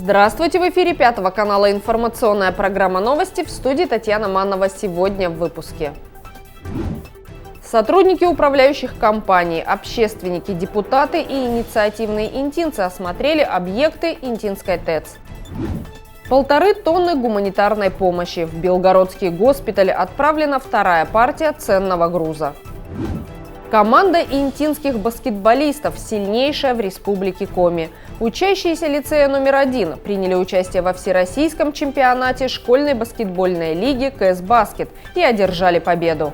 Здравствуйте! В эфире Пятого канала информационная программа «Новости», в студии Татьяна Манова. Сегодня в выпуске. Сотрудники управляющих компаний, общественники, депутаты и инициативные интинцы осмотрели объекты Интинской ТЭЦ. 1,5 тонны гуманитарной помощи. В Белгородский госпиталь отправлена вторая партия ценного груза. Команда интинских баскетболистов сильнейшая в Республике Коми. Учащиеся лицея номер 1 приняли участие во всероссийском чемпионате школьной баскетбольной лиги КС Баскет и одержали победу.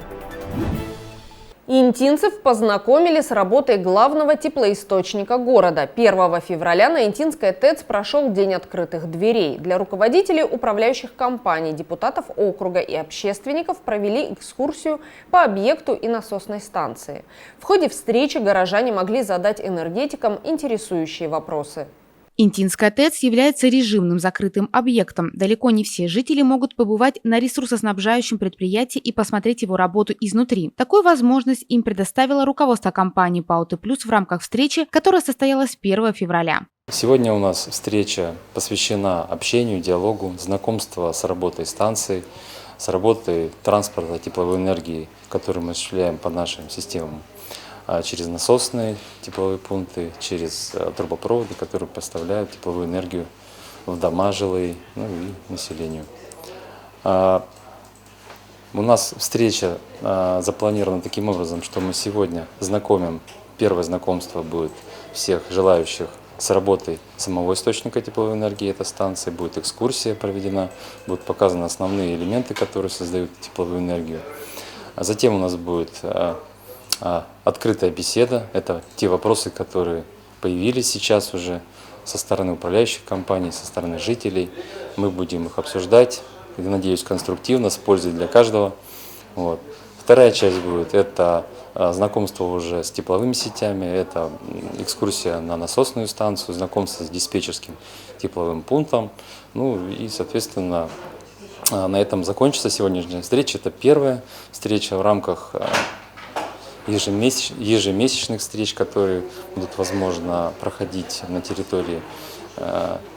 Интинцев познакомили с работой главного теплоисточника города. 1 февраля на Интинской ТЭЦ прошел День открытых дверей. Для руководителей управляющих компаний, депутатов округа и общественников провели экскурсию по объекту и насосной станции. В ходе встречи горожане могли задать энергетикам интересующие вопросы. Интинская ТЭЦ является режимным закрытым объектом. Далеко не все жители могут побывать на ресурсоснабжающем предприятии и посмотреть его работу изнутри. Такую возможность им предоставило руководство компании ПАО «Т+» в рамках встречи, которая состоялась 1 февраля. Сегодня у нас встреча посвящена общению, диалогу, знакомству с работой станции, с работой транспорта тепловой энергии, которую мы осуществляем по нашим системам. Через насосные тепловые пункты, через трубопроводы, которые поставляют тепловую энергию в дома жилые, и населению. У нас встреча запланирована таким образом, что мы сегодня знакомим, первое знакомство будет всех желающих с работой самого источника тепловой энергии этой станции, будет экскурсия проведена, будут показаны основные элементы, которые создают тепловую энергию. Затем у нас будет открытая беседа. Это те вопросы, которые появились сейчас уже со стороны управляющих компаний, со стороны жителей. Мы будем их обсуждать, надеюсь, конструктивно, с пользой для каждого. Вторая часть будет – это знакомство уже с тепловыми сетями, это экскурсия на насосную станцию, знакомство с диспетчерским тепловым пунктом. И, соответственно, на этом закончится сегодняшняя встреча. Это первая встреча в рамках ежемесячных встреч, которые будут, возможно, проходить на территории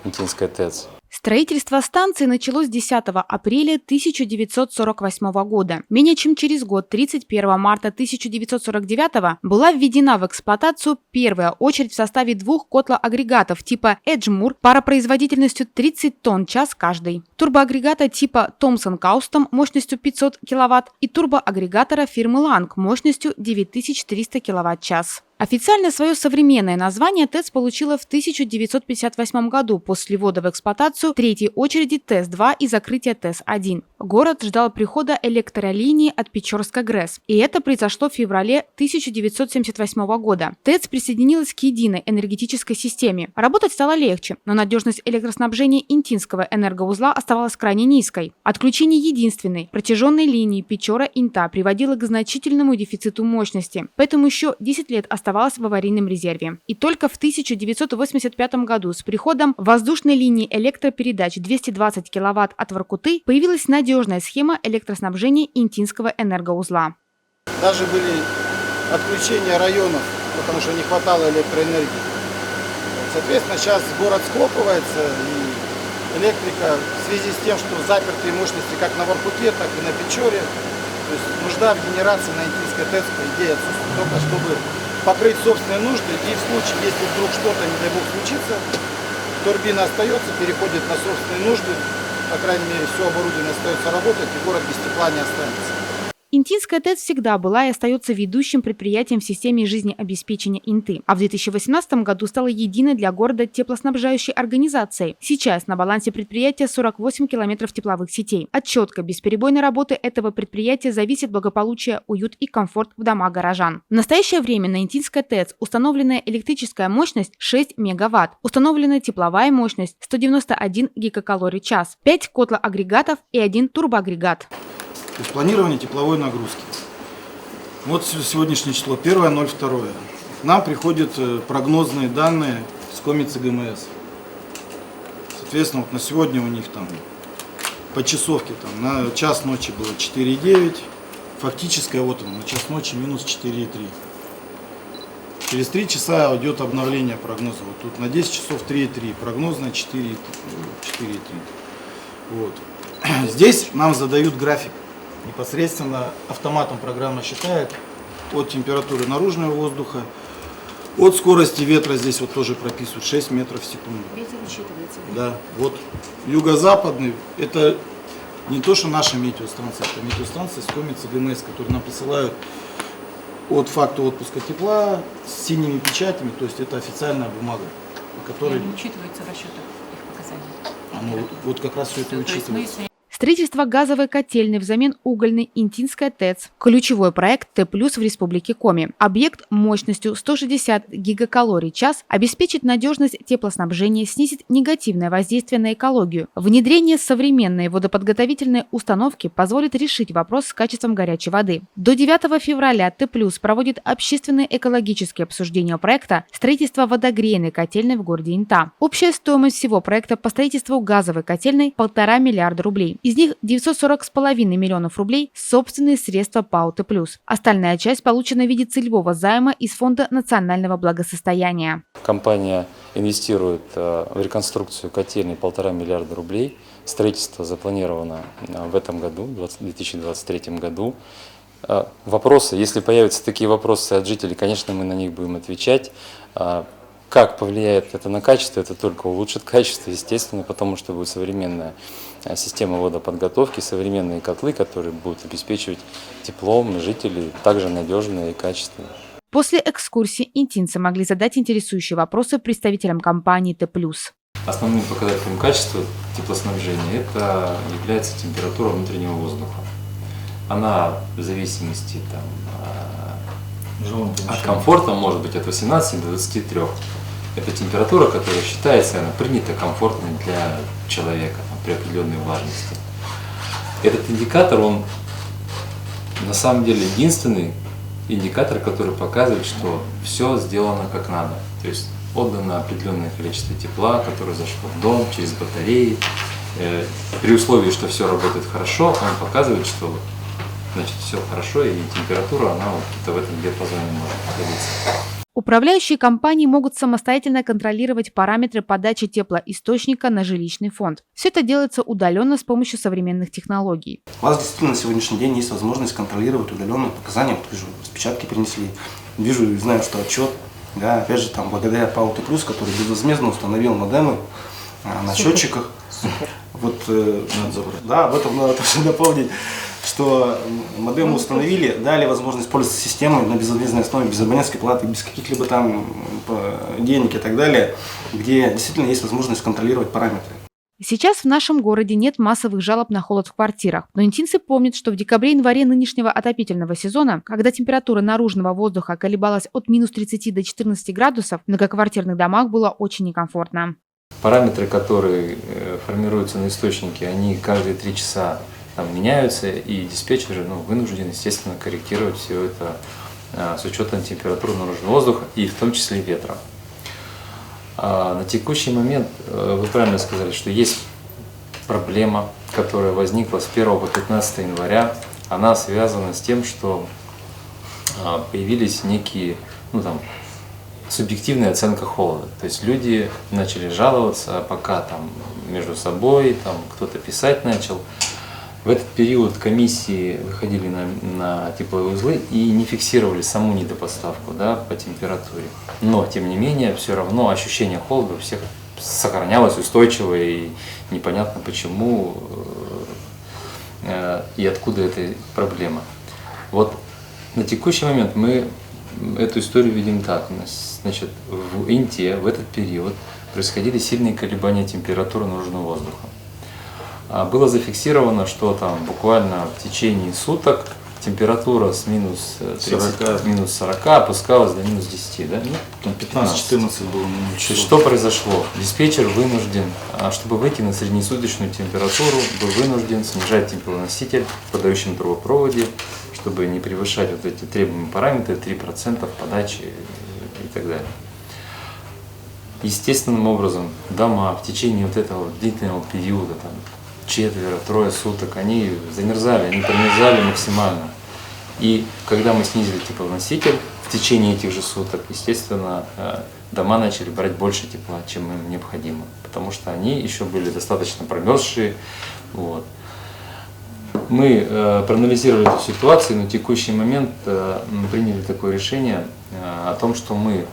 Интинской ТЭЦ. Строительство станции началось 10 апреля 1948 года. Менее чем через год, 31 марта 1949, была введена в эксплуатацию первая очередь в составе 2 котлоагрегатов типа Эджмур паропроизводительностью 30 тонн в час каждый, турбоагрегата типа Томпсон-Каустом мощностью 500 кВт и турбоагрегатора фирмы Ланг мощностью 9300 кВт-час. Официально свое современное название ТЭЦ получила в 1958 году после ввода в эксплуатацию третьей очереди ТЭЦ-2 и закрытия ТЭЦ-1. Город ждал прихода электролинии от Печорска ГРЭС, и это произошло в феврале 1978 года. ТЭЦ присоединилась к единой энергетической системе. Работать стало легче, но надежность электроснабжения Интинского энергоузла оставалась крайне низкой. Отключение единственной протяженной линии Печора-Инта приводило к значительному дефициту мощности, поэтому еще 10 лет оставалось в аварийном резерве. И только в 1985 году с приходом воздушной линии электропередач 220 кВт от Воркуты появилась надежная схема электроснабжения Интинского энергоузла. Даже были отключения районов, потому что не хватало электроэнергии. Соответственно, сейчас город схлопывается, и электрика в связи с тем, что запертые мощности как на Воркуте, так и на Печоре, то есть нужда в генерации на Интинской ТЭЦ, по идее, отсутствует только чтобы покрыть собственные нужды, и в случае, если вдруг что-то, не дай бог, случится, турбина остается, переходит на собственные нужды, по крайней мере, все оборудование остается работать, и город без тепла не останется. Интинская ТЭЦ всегда была и остается ведущим предприятием в системе жизнеобеспечения Инты, а в 2018 году стала единой для города теплоснабжающей организацией. Сейчас на балансе предприятия 48 километров тепловых сетей. От четкой, бесперебойной работы этого предприятия зависит благополучие, уют и комфорт в домах горожан. В настоящее время на Интинской ТЭЦ установленная электрическая мощность 6 мегаватт, установлена тепловая мощность 191 гигакалорий в час, 5 котлоагрегатов и 1 турбоагрегат. То есть планирование тепловой нагрузки. Вот сегодняшнее число, 1.02. К нам приходят прогнозные данные с Коми ЦГМС. Соответственно, на сегодня у них там по часовке на час ночи было 4,9. Фактическое на час ночи минус 4,3. Через 3 часа идет обновление прогноза. Вот тут на 10 часов 3,3, прогнозно 4,3. Вот. Здесь нам задают график. Непосредственно автоматом программа считает от температуры наружного воздуха, от скорости ветра, здесь вот тоже прописывают 6 метров в секунду. Ветер учитывается. Да, вот юго-западный, это не то, что наша метеостанция, это метеостанция Скомец ГМС, которые нам присылают от факта отпуска тепла с синими печатями, то есть это официальная бумага, по которой Учитывается в расчетах их показаний. оно вот как раз все это учитывается. Строительство газовой котельной взамен угольной Интинская ТЭЦ. Ключевой проект Т+, в Республике Коми. Объект мощностью 160 гигакалорий в час обеспечит надежность теплоснабжения, снизит негативное воздействие на экологию. Внедрение современной водоподготовительной установки позволит решить вопрос с качеством горячей воды. До 9 февраля Т+, проводит общественные экологические обсуждения проекта строительства водогрейной котельной в городе Инта. Общая стоимость всего проекта по строительству газовой котельной – 1,5 миллиарда рублей. Из них 940,5 миллионов рублей – собственные средства ПАО Т+. Остальная часть получена в виде целевого займа из Фонда национального благосостояния. Компания инвестирует в реконструкцию котельной 1,5 миллиарда рублей. Строительство запланировано в этом году, в 2023 году. Вопросы, если появятся такие вопросы от жителей, конечно, мы на них будем отвечать. Как повлияет это на качество? Это только улучшит качество, естественно, потому что будет современная система водоподготовки, современные котлы, которые будут обеспечивать теплом жителей, также надежно и качественно. После экскурсии интинцы могли задать интересующие вопросы представителям компании Т+. Основным показателем качества теплоснабжения это является температура внутреннего воздуха. Она в зависимости от комфорта может быть от 18 до 23. Это температура, которая считается, она принята комфортной для человека при определенной влажности. Этот индикатор, он на самом деле единственный индикатор, который показывает, что все сделано как надо. То есть отдано определенное количество тепла, которое зашло в дом через батареи. При условии, что все работает хорошо, он показывает, что значит все хорошо и температура, она вот где-то в этом диапазоне может находиться. Управляющие компании могут самостоятельно контролировать параметры подачи теплоисточника на жилищный фонд. Все это делается удаленно с помощью современных технологий. У вас действительно на сегодняшний день есть возможность контролировать удаленные показания. Вот вижу, распечатки принесли, вижу и знаю, что отчет. Да, опять же, там, благодаря ПАО Т+, который безвозмездно установил модемы на счетчиках. Вот, да, об этом надо тоже напомнить, что модемы установили, дали возможность пользоваться системой на безвозмездной основе, без абонентской платы, без каких-либо там денег и так далее, где действительно есть возможность контролировать параметры. Сейчас в нашем городе нет массовых жалоб на холод в квартирах, но интинцы помнят, что в декабре-январе нынешнего отопительного сезона, когда температура наружного воздуха колебалась от минус 30 до 14 градусов, в многоквартирных домах было очень некомфортно. Параметры, которые формируются на источнике, они каждые 3 часа меняются, и диспетчер вынужден, естественно, корректировать все это с учетом температуры наружного воздуха и в том числе ветра. На текущий момент, вы правильно сказали, что есть проблема, которая возникла с 1 по 15 января. Она связана с тем, что появились некие, субъективная оценка холода. То есть люди начали жаловаться, пока между собой кто-то писать начал. В этот период комиссии выходили на тепловые узлы и не фиксировали саму недопоставку по температуре. Но, тем не менее, все равно ощущение холода у всех сохранялось устойчиво, и непонятно почему и откуда эта проблема. Вот на текущий момент мы эту историю видим так. Значит, в Инте в этот период происходили сильные колебания температуры наружного воздуха. Было зафиксировано, что буквально в течение суток температура с минус 30, минус 40 опускалась до минус 10, да? 15-14 было. Что произошло? Диспетчер вынужден, чтобы выйти на среднесуточную температуру, был вынужден снижать теплоноситель в подающем трубопроводе, чтобы не превышать вот эти требуемые параметры, 3% подачи и так далее. Естественным образом дома в течение вот этого длительного периода, четверо-трое суток, они замерзали, они промерзали максимально. И когда мы снизили теплоноситель, в течение этих же суток, естественно, дома начали брать больше тепла, чем им необходимо, потому что они еще были достаточно промерзшие. Вот. Мы проанализировали эту ситуацию, и на текущий момент мы приняли такое решение о том, что мы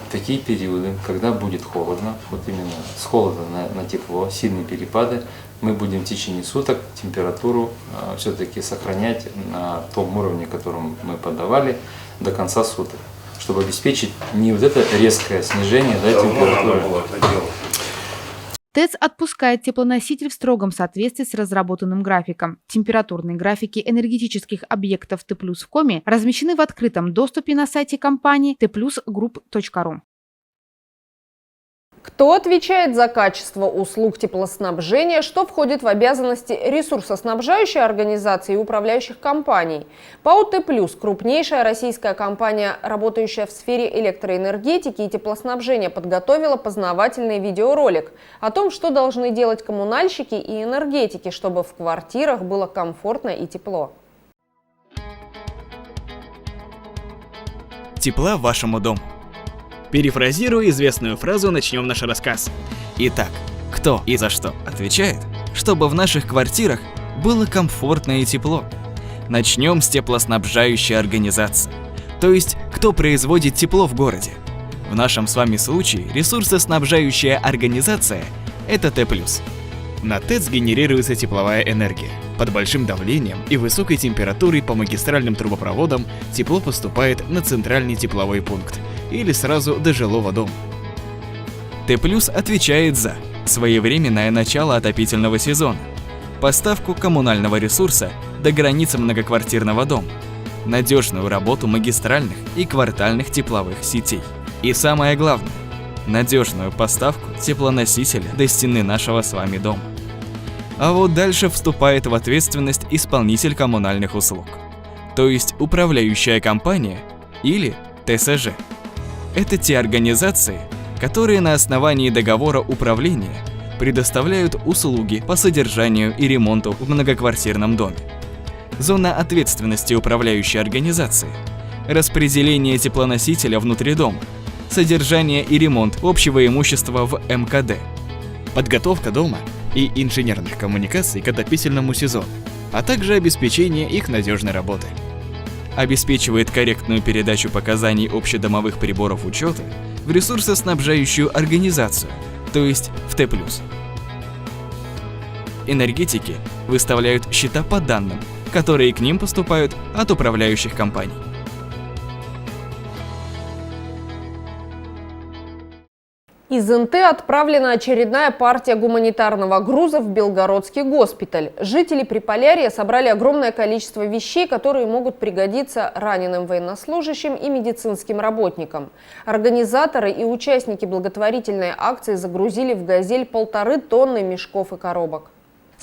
в такие периоды, когда будет холодно, вот именно с холода на тепло, сильные перепады, мы будем в течение суток температуру все-таки сохранять на том уровне, которым мы подавали, до конца суток, чтобы обеспечить не вот это резкое снижение температуры. ТЭЦ отпускает теплоноситель в строгом соответствии с разработанным графиком. Температурные графики энергетических объектов Т+ в Коми размещены в открытом доступе на сайте компании tplusgroup.ru. Кто отвечает за качество услуг теплоснабжения, что входит в обязанности ресурсоснабжающей организации и управляющих компаний? ПАО «Т+», крупнейшая российская компания, работающая в сфере электроэнергетики и теплоснабжения, подготовила познавательный видеоролик о том, что должны делать коммунальщики и энергетики, чтобы в квартирах было комфортно и тепло. Тепла вашему дому. Перефразируя известную фразу, начнем наш рассказ. Итак, кто и за что отвечает, чтобы в наших квартирах было комфортно и тепло? Начнем с теплоснабжающей организации, то есть кто производит тепло в городе. В нашем с вами случае ресурсоснабжающая организация – это Т+. На ТЭЦ генерируется тепловая энергия. Под большим давлением и высокой температурой по магистральным трубопроводам тепло поступает на центральный тепловой пункт или сразу до жилого дома. Т+ отвечает за своевременное начало отопительного сезона, поставку коммунального ресурса до границы многоквартирного дома, надежную работу магистральных и квартальных тепловых сетей. И самое главное – надежную поставку теплоносителя до стены нашего с вами дома. А вот дальше вступает в ответственность исполнитель коммунальных услуг, то есть управляющая компания или ТСЖ. Это те организации, которые на основании договора управления предоставляют услуги по содержанию и ремонту в многоквартирном доме. Зона ответственности управляющей организации – распределение теплоносителя внутри дома, содержание и ремонт общего имущества в МКД, подготовка дома и инженерных коммуникаций к отопительному сезону, а также обеспечение их надежной работы. Обеспечивает корректную передачу показаний общедомовых приборов учета в ресурсоснабжающую организацию, то есть в Т+. Энергетики выставляют счета по данным, которые к ним поступают от управляющих компаний. Из НТ отправлена очередная партия гуманитарного груза в Белгородский госпиталь. Жители Приполярья собрали огромное количество вещей, которые могут пригодиться раненым военнослужащим и медицинским работникам. Организаторы и участники благотворительной акции загрузили в «Газель» 1,5 тонны мешков и коробок.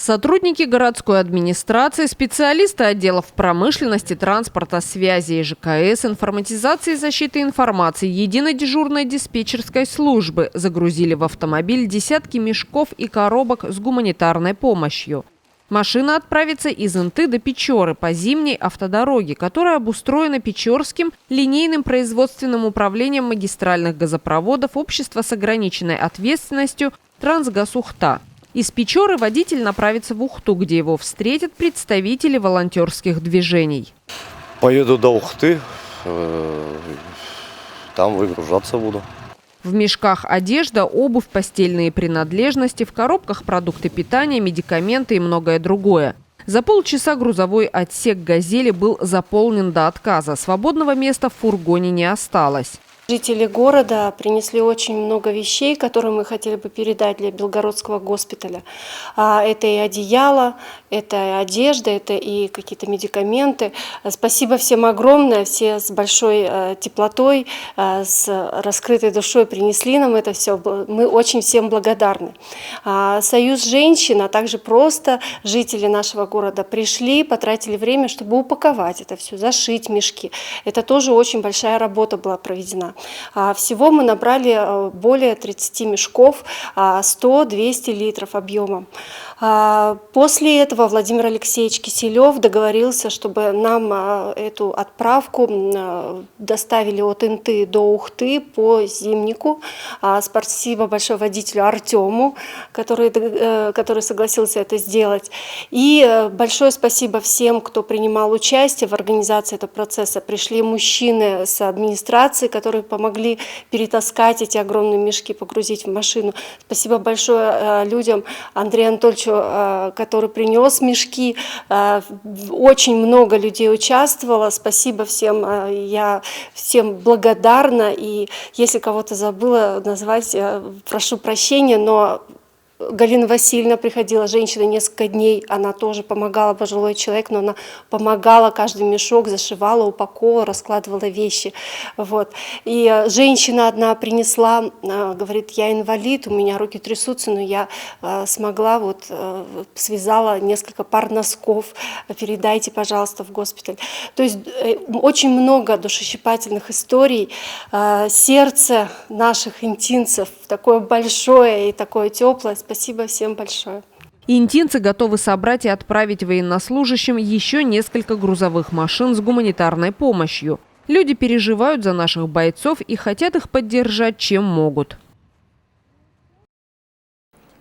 Сотрудники городской администрации, специалисты отделов промышленности, транспорта, связи и ЖКС, информатизации и защиты информации, единой дежурной диспетчерской службы загрузили в автомобиль десятки мешков и коробок с гуманитарной помощью. Машина отправится из Инты до Печоры по зимней автодороге, которая обустроена Печорским линейным производственным управлением магистральных газопроводов общества с ограниченной ответственностью «Трансгаз-Ухта». Из Печоры водитель направится в Ухту, где его встретят представители волонтерских движений. Поеду до Ухты, там выгружаться буду. В мешках одежда, обувь, постельные принадлежности, в коробках продукты питания, медикаменты и многое другое. За полчаса грузовой отсек «Газели» был заполнен до отказа. Свободного места в фургоне не осталось. Жители города принесли очень много вещей, которые мы хотели бы передать для Белгородского госпиталя. Это и одеяло, это и одежда, это и какие-то медикаменты. Спасибо всем огромное, все с большой теплотой, с раскрытой душой принесли нам это все. Мы очень всем благодарны. Союз женщин, а также просто жители нашего города пришли, потратили время, чтобы упаковать это все, зашить мешки. Это тоже очень большая работа была проведена. Всего мы набрали более 30 мешков, 100-200 литров объемом. После этого Владимир Алексеевич Киселев договорился, чтобы нам эту отправку доставили от Инты до Ухты по Зимнику. Спасибо большое водителю Артему, который согласился это сделать. И большое спасибо всем, кто принимал участие в организации этого процесса. Пришли мужчины с администрации, которые помогли перетаскать эти огромные мешки, погрузить в машину. Спасибо большое людям, Андрею Анатольевичу, который принес мешки. Очень много людей участвовало. Спасибо всем. Я всем благодарна. И если кого-то забыла назвать, прошу прощения, но Галина Васильевна приходила, женщина, несколько дней, она тоже помогала, пожилой человек, но она помогала, каждый мешок зашивала, упаковывала, раскладывала вещи. Вот. И женщина одна принесла, говорит, я инвалид, у меня руки трясутся, но я смогла, связала несколько пар носков, передайте, пожалуйста, в госпиталь. То есть очень много душещипательных историй, сердце наших интинцев такое большое и такое теплое. Спасибо всем большое. Интинцы готовы собрать и отправить военнослужащим еще несколько грузовых машин с гуманитарной помощью. Люди переживают за наших бойцов и хотят их поддержать, чем могут.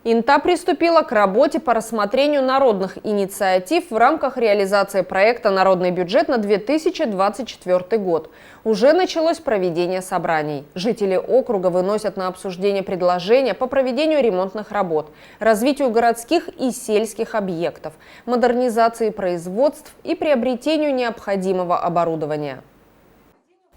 Инта приступила к работе по рассмотрению народных инициатив в рамках реализации проекта «Народный бюджет» на 2024 год. Уже началось проведение собраний. Жители округа выносят на обсуждение предложения по проведению ремонтных работ, развитию городских и сельских объектов, модернизации производств и приобретению необходимого оборудования.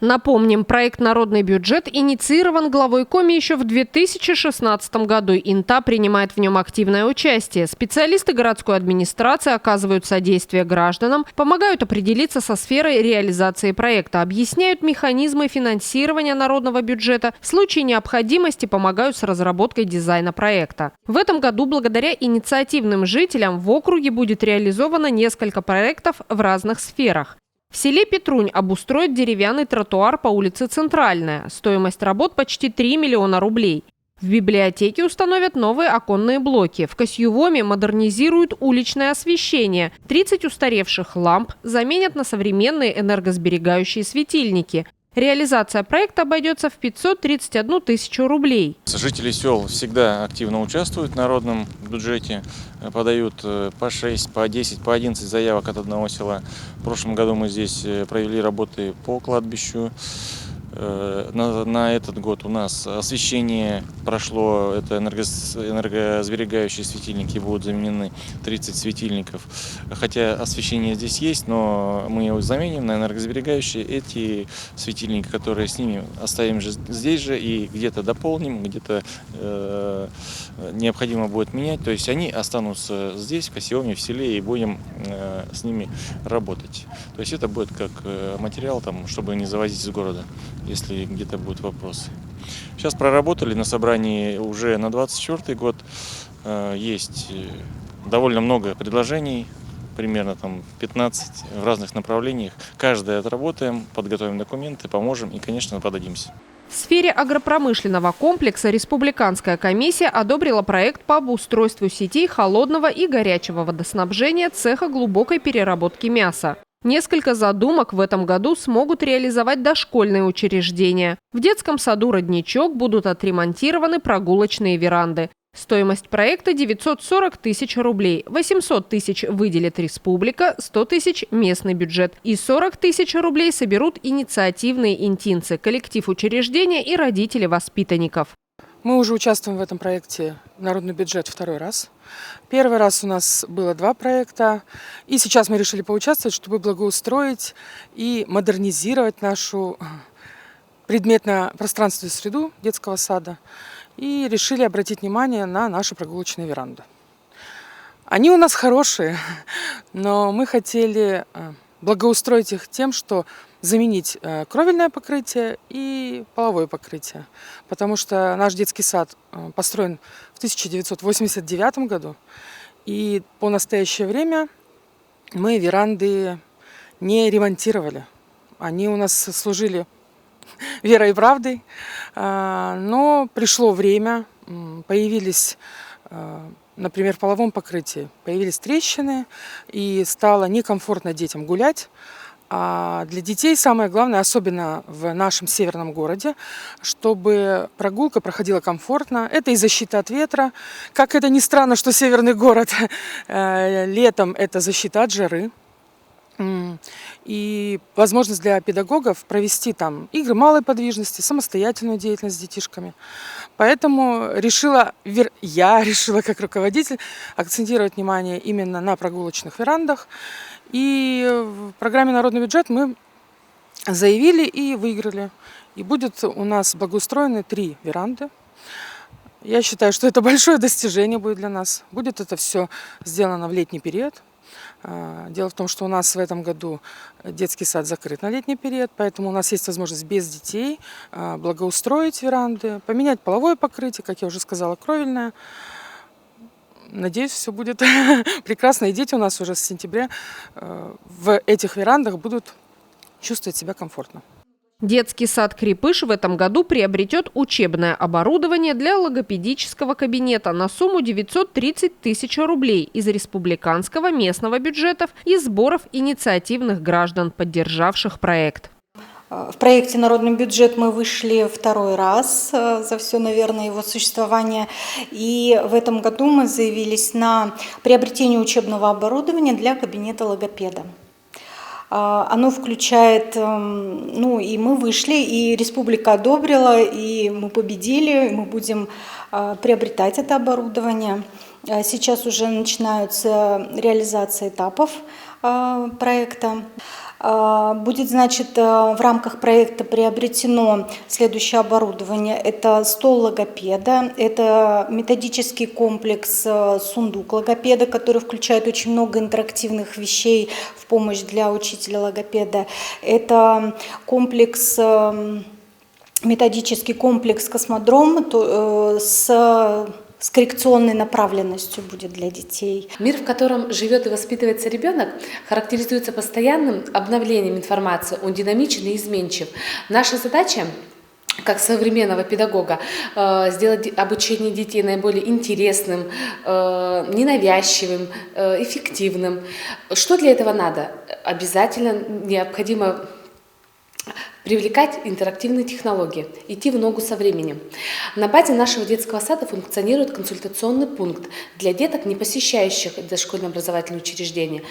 Напомним, проект «Народный бюджет» инициирован главой Коми еще в 2016 году. Инта принимает в нем активное участие. Специалисты городской администрации оказывают содействие гражданам, помогают определиться со сферой реализации проекта, объясняют механизмы финансирования народного бюджета, в случае необходимости помогают с разработкой дизайна проекта. В этом году благодаря инициативным жителям в округе будет реализовано несколько проектов в разных сферах. В селе Петрунь обустроят деревянный тротуар по улице Центральная. Стоимость работ почти 3 миллиона рублей. В библиотеке установят новые оконные блоки. В Косьювоме модернизируют уличное освещение. 30 устаревших ламп заменят на современные энергосберегающие светильники. Реализация проекта обойдется в 531 тысячу рублей. Жители сел всегда активно участвуют в народном бюджете, подают по 6, по 10, по 11 заявок от одного села. В прошлом году мы здесь провели работы по кладбищу. На этот год у нас освещение прошло, это энергосберегающие светильники, будут заменены 30 светильников. Хотя освещение здесь есть, но мы его заменим на энергосберегающие. Эти светильники, которые снимем, оставим же здесь же и где-то дополним, где-то необходимо будет менять. То есть они останутся здесь, в Косьювоме, в селе, и будем с ними работать. То есть это будет как материал, чтобы не завозить из города, если где-то будут вопросы. Сейчас проработали на собрании уже на 2024 год. Есть довольно много предложений, примерно 15 в разных направлениях. Каждое отработаем, подготовим документы, поможем и, конечно, подадимся. В сфере агропромышленного комплекса Республиканская комиссия одобрила проект по обустройству сетей холодного и горячего водоснабжения цеха глубокой переработки мяса. Несколько задумок в этом году смогут реализовать дошкольные учреждения. В детском саду «Родничок» будут отремонтированы прогулочные веранды. Стоимость проекта 940 тысяч рублей. 800 тысяч выделит республика, 100 тысяч – местный бюджет. И 40 тысяч рублей соберут инициативные интинцы, коллектив учреждения и родители воспитанников. Мы уже участвуем в этом проекте «Народный бюджет» второй раз. Первый раз у нас было 2 проекта, и сейчас мы решили поучаствовать, чтобы благоустроить и модернизировать нашу предметно-пространственную среду детского сада. И решили обратить внимание на наши прогулочные веранды. Они у нас хорошие, но мы хотели благоустроить их тем, что заменить кровельное покрытие и половое покрытие. Потому что наш детский сад построен в 1989 году. И по настоящее время мы веранды не ремонтировали. Они у нас служили верой и правдой. Но пришло время, появились, например, в половом покрытии, появились трещины, и стало некомфортно детям гулять. А для детей самое главное, особенно в нашем северном городе, чтобы прогулка проходила комфортно. Это и защита от ветра. Как это ни странно, что северный город летом это защита от жары. И возможность для педагогов провести там игры малой подвижности, самостоятельную деятельность с детишками. Поэтому я решила как руководитель акцентировать внимание именно на прогулочных верандах. И в программе «Народный бюджет» мы заявили и выиграли. И будет у нас благоустроены 3 веранды. Я считаю, что это большое достижение будет для нас. Будет это все сделано в летний период. Дело в том, что у нас в этом году детский сад закрыт на летний период, поэтому у нас есть возможность без детей благоустроить веранды, поменять половое покрытие, как я уже сказала, кровельное. Надеюсь, все будет прекрасно. И дети у нас уже с сентября в этих верандах будут чувствовать себя комфортно. Детский сад «Крепыш» в этом году приобретет учебное оборудование для логопедического кабинета на сумму 930 тысяч рублей из республиканского местного бюджетов и сборов инициативных граждан, поддержавших проект. В проекте «Народный бюджет» мы вышли 2-й раз за все, наверное, его существование. И в этом году мы заявились на приобретение учебного оборудования для кабинета логопеда. Оно включает, и мы вышли, и республика одобрила, и мы победили, и мы будем приобретать это оборудование. Сейчас уже начинаются реализация этапов проекта. Будет, значит, в рамках проекта приобретено следующее оборудование. Это стол логопеда, это методический комплекс сундук логопеда, который включает очень много интерактивных вещей в помощь для учителя логопеда. Это методический комплекс космодром с коррекционной направленностью будет для детей. Мир, в котором живет и воспитывается ребенок, характеризуется постоянным обновлением информации. Он динамичен и изменчив. Наша задача как современного педагога сделать обучение детей наиболее интересным, ненавязчивым, эффективным. Что для этого надо? Обязательно необходимо привлекать интерактивные технологии, идти в ногу со временем. На базе нашего детского сада функционирует консультационный пункт для деток, не посещающих дошкольное образовательное учреждение.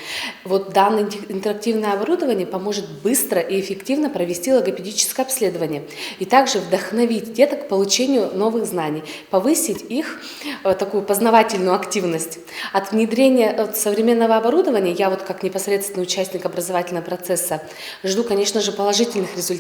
Вот данное интерактивное оборудование поможет быстро и эффективно провести логопедическое обследование и также вдохновить деток к получению новых знаний, повысить их такую познавательную активность. От внедрения современного оборудования я вот как непосредственный участник образовательного процесса жду, конечно же, положительных результатов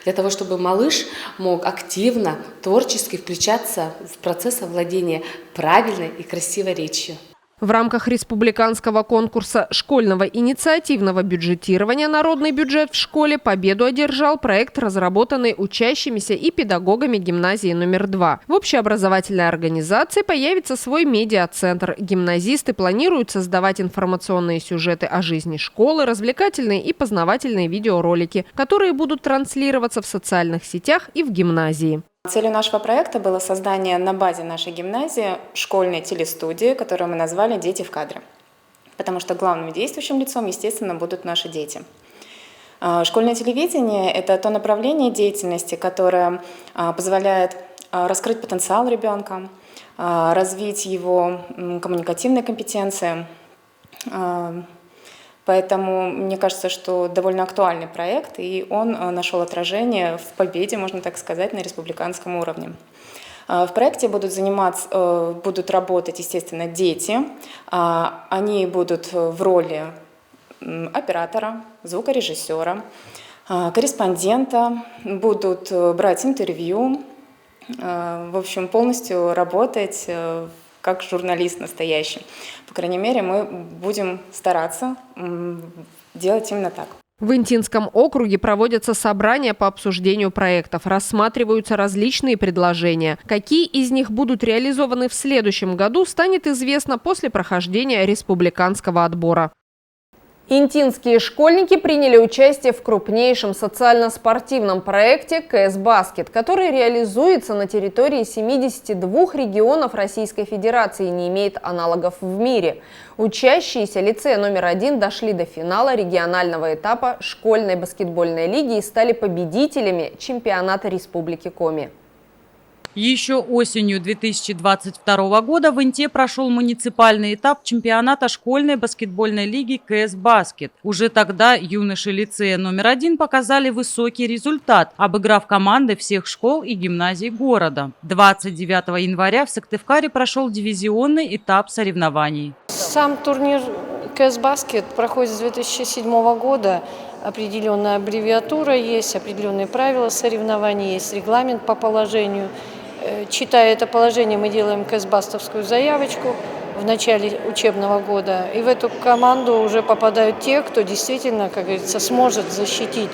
для того, чтобы малыш мог активно, творчески включаться в процесс овладения правильной и красивой речью. В рамках республиканского конкурса школьного инициативного бюджетирования «Народный бюджет в школе» победу одержал проект, разработанный учащимися и педагогами гимназии номер 2. В общеобразовательной организации появится свой медиа-центр. Гимназисты планируют создавать информационные сюжеты о жизни школы, развлекательные и познавательные видеоролики, которые будут транслироваться в социальных сетях и в гимназии. Целью нашего проекта было создание на базе нашей гимназии школьной телестудии, которую мы назвали «Дети в кадре», потому что главным действующим лицом, естественно, будут наши дети. Школьное телевидение – это то направление деятельности, которое позволяет раскрыть потенциал ребенка, развить его коммуникативные компетенции. Поэтому мне кажется, что довольно актуальный проект, и он нашел отражение в победе, можно так сказать, на республиканском уровне. В проекте будут работать, естественно, дети. Они будут в роли оператора, звукорежиссера, корреспондента, будут брать интервью, в общем, полностью работать как журналист настоящий. По крайней мере, мы будем стараться делать именно так. В Интинском округе проводятся собрания по обсуждению проектов, рассматриваются различные предложения. Какие из них будут реализованы в следующем году, станет известно после прохождения республиканского отбора. Интинские школьники приняли участие в крупнейшем социально-спортивном проекте «КС Баскет», который реализуется на территории 72 регионов Российской Федерации и не имеет аналогов в мире. Учащиеся лицея номер 1 дошли до финала регионального этапа школьной баскетбольной лиги и стали победителями чемпионата Республики Коми. Еще осенью 2022 года в Инте прошел муниципальный этап чемпионата школьной баскетбольной лиги КС Баскет. Уже тогда юноши лицея номер 1 показали высокий результат, обыграв команды всех школ и гимназий города. 29 января в Сыктывкаре прошел дивизионный этап соревнований. Сам турнир КС Баскет проходит с 2007 года. Определенная аббревиатура есть, определенные правила соревнований, есть регламент по положению. Читая это положение, мы делаем КС-бастовскую заявочку в начале учебного года. И в эту команду уже попадают те, кто действительно, как говорится, сможет защитить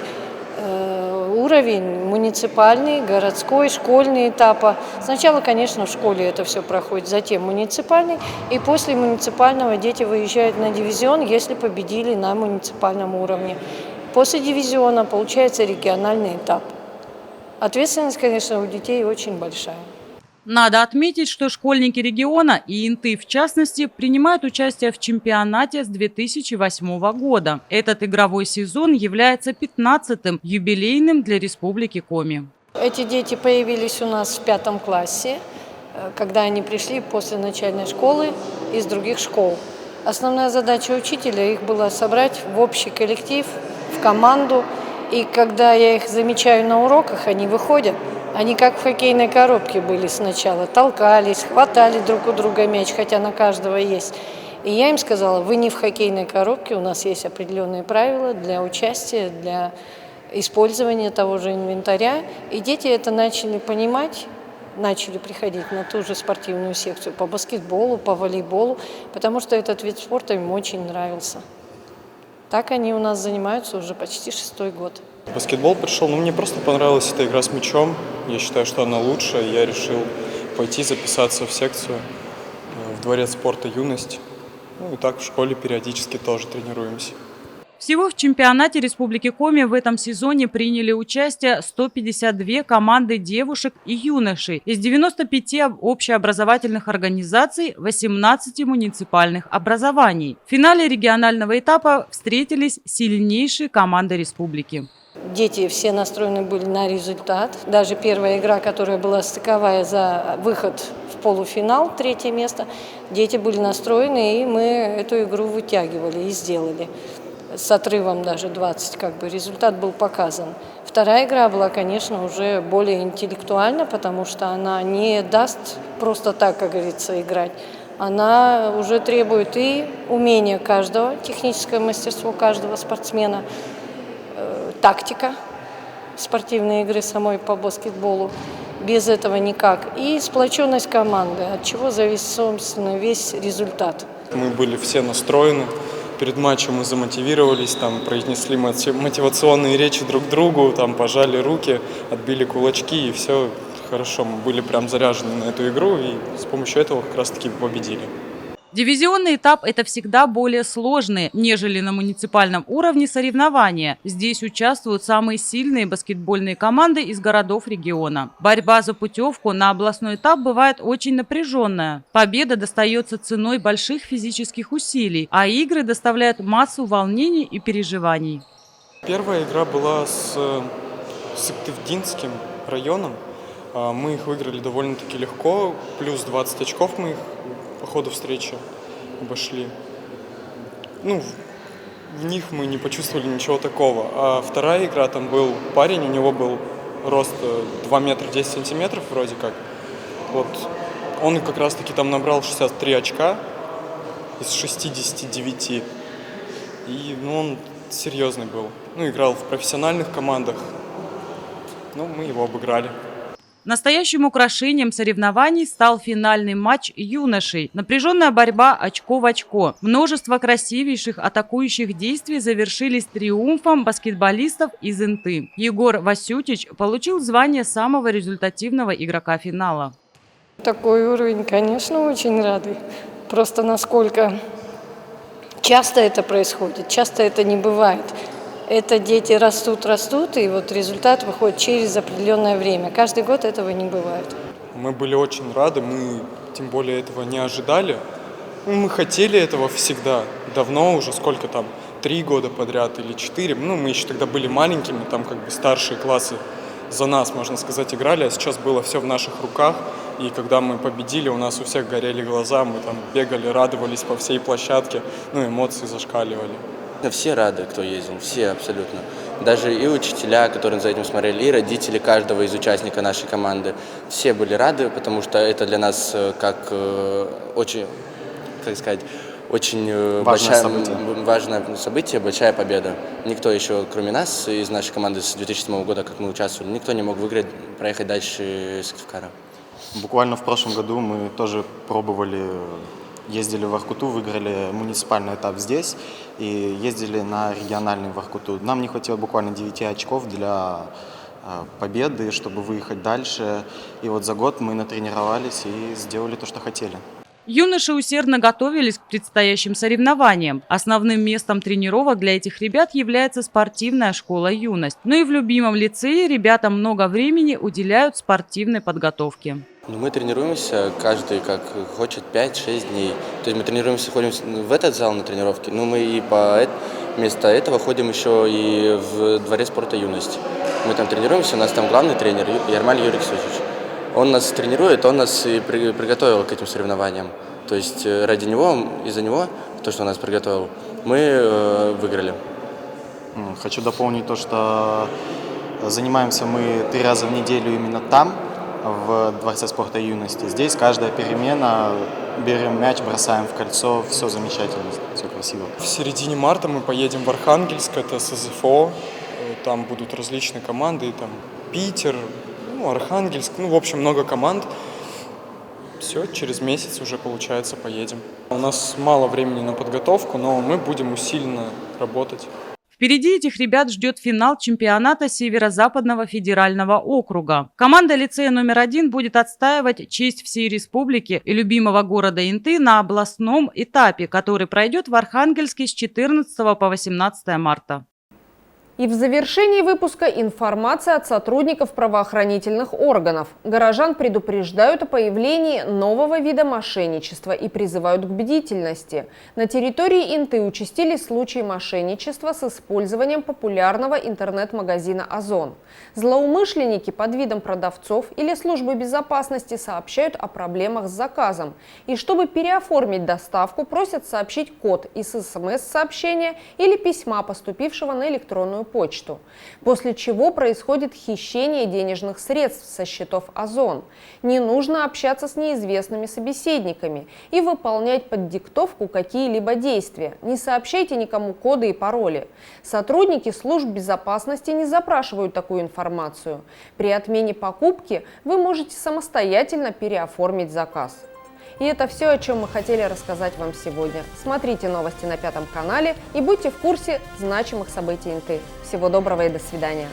уровень муниципальный, городской, школьный этапа. Сначала, конечно, в школе это все проходит, затем муниципальный. И после муниципального дети выезжают на дивизион, если победили на муниципальном уровне. После дивизиона получается региональный этап. Ответственность, конечно, у детей очень большая. Надо отметить, что школьники региона и Инты, в частности, принимают участие в чемпионате с 2008 года. Этот игровой сезон является 15-м юбилейным для Республики Коми. Эти дети появились у нас в 5 классе, когда они пришли после начальной школы из других школ. Основная задача учителя их была собрать в общий коллектив, в команду. И когда я их замечаю на уроках, они выходят, они как в хоккейной коробке были сначала, толкались, хватали друг у друга мяч, хотя на каждого есть. И я им сказала, вы не в хоккейной коробке, у нас есть определенные правила для участия, для использования того же инвентаря. И дети это начали понимать, начали приходить на ту же спортивную секцию по баскетболу, по волейболу, потому что этот вид спорта им очень нравился. Так они у нас занимаются уже почти 6-й год. Баскетбол пришел, мне просто понравилась эта игра с мячом. Я считаю, что она лучше. Я решил пойти записаться в секцию в Дворец спорта «Юность». И так в школе периодически тоже тренируемся. Всего в чемпионате Республики Коми в этом сезоне приняли участие 152 команды девушек и юношей из 95 общеобразовательных организаций 18 муниципальных образований. В финале регионального этапа встретились сильнейшие команды республики. Дети все настроены были на результат. Даже первая игра, которая была стыковая за выход в полуфинал, 3-е место, дети были настроены, и мы эту игру вытягивали и сделали. С отрывом даже 20, результат был показан. Вторая игра была, конечно, уже более интеллектуальна, потому что она не даст просто так, как говорится, играть. Она уже требует и умения каждого, техническое мастерство каждого спортсмена, тактика спортивной игры самой по баскетболу. Без этого никак. И сплоченность команды, от чего зависит, собственно, весь результат. Мы были все настроены. Перед матчем мы замотивировались, произнесли мотивационные речи друг другу, пожали руки, отбили кулачки, и все хорошо. Мы были прям заряжены на эту игру, и с помощью этого как раз-таки победили. Дивизионный этап – это всегда более сложные, нежели на муниципальном уровне соревнования. Здесь участвуют самые сильные баскетбольные команды из городов региона. Борьба за путевку на областной этап бывает очень напряженная. Победа достается ценой больших физических усилий, а игры доставляют массу волнений и переживаний. Первая игра была с Сыктывдинским районом. Мы их выиграли довольно-таки легко, плюс 20 очков мы их по ходу встречи обошли. В них мы не почувствовали ничего такого. А вторая игра, там был парень, у него был рост 2 метра 10 сантиметров вроде как. Он как раз-таки там набрал 63 очка из 69. И он серьезный был. Играл в профессиональных командах. Мы его обыграли. Настоящим украшением соревнований стал финальный матч юношей. Напряженная борьба очко в очко. Множество красивейших атакующих действий завершились триумфом баскетболистов из Инты. Егор Васютич получил звание самого результативного игрока финала. Такой уровень, конечно, очень радует. Просто насколько Часто это происходит, часто это не бывает. Это дети растут, и вот результат выходит через определенное время. Каждый год этого не бывает. Мы были очень рады, мы тем более этого не ожидали. Мы хотели этого всегда, давно уже, сколько там, 3 года подряд или 4. Мы еще тогда были маленькими, там как бы старшие классы за нас, можно сказать, играли, а сейчас было все в наших руках. И когда мы победили, у нас у всех горели глаза, мы там бегали, радовались по всей площадке, эмоции зашкаливали. Все рады, кто ездил, все абсолютно. Даже и учителя, которые за этим смотрели, и родители каждого из участников нашей команды. Все были рады, потому что это для нас как очень, как сказать, очень важное событие, большая победа. Никто еще, кроме нас, из нашей команды с 2007 года, как мы участвовали, никто не мог выиграть, проехать дальше Сыктывкара. Буквально в прошлом году мы тоже пробовали, ездили в Воркуту, выиграли муниципальный этап здесь и ездили на региональный в Воркуту. Нам не хватило буквально 9 очков для победы, чтобы выехать дальше. И вот за год мы натренировались и сделали то, что хотели. Юноши усердно готовились к предстоящим соревнованиям. Основным местом тренировок для этих ребят является спортивная школа «Юность». Но и в любимом лицее ребята много времени уделяют спортивной подготовке. Мы тренируемся каждый как хочет 5-6 дней. То есть мы тренируемся, ходим в этот зал на тренировки, но мы и вместо этого ходим еще и в дворец спорта «Юность». Мы там тренируемся, у нас там главный тренер Ярмаль Юрий Ксюсевич. Он нас тренирует, он нас и приготовил к этим соревнованиям. То есть ради него, из-за него, то, что он нас приготовил, мы выиграли. Хочу дополнить то, что занимаемся мы 3 раза в неделю именно там, в Дворце спорта и юности. Здесь каждая перемена, берем мяч, бросаем в кольцо, все замечательно, все красиво. В середине марта мы поедем в Архангельск, это СЗФО, там будут различные команды, там Питер, Архангельск, в общем, много команд. Все, через месяц уже, получается, поедем. У нас мало времени на подготовку, но мы будем усиленно работать. Впереди этих ребят ждет финал чемпионата Северо-Западного федерального округа. Команда лицея номер 1 будет отстаивать честь всей республики и любимого города Инты на областном этапе, который пройдет в Архангельске с 14 по 18 марта. И в завершении выпуска информация от сотрудников правоохранительных органов. Горожан предупреждают о появлении нового вида мошенничества и призывают к бдительности. На территории Инты участились случаи мошенничества с использованием популярного интернет-магазина «Озон». Злоумышленники под видом продавцов или службы безопасности сообщают о проблемах с заказом. И чтобы переоформить доставку, просят сообщить код из СМС-сообщения или письма, поступившего на электронную почту. После чего происходит хищение денежных средств со счетов «Озон». Не нужно общаться с неизвестными собеседниками и выполнять под диктовку какие-либо действия. Не сообщайте никому коды и пароли. Сотрудники служб безопасности не запрашивают такую информацию. При отмене покупки вы можете самостоятельно переоформить заказ. И это все, о чем мы хотели рассказать вам сегодня. Смотрите новости на 5 канале и будьте в курсе значимых событий Инты. Всего доброго и до свидания.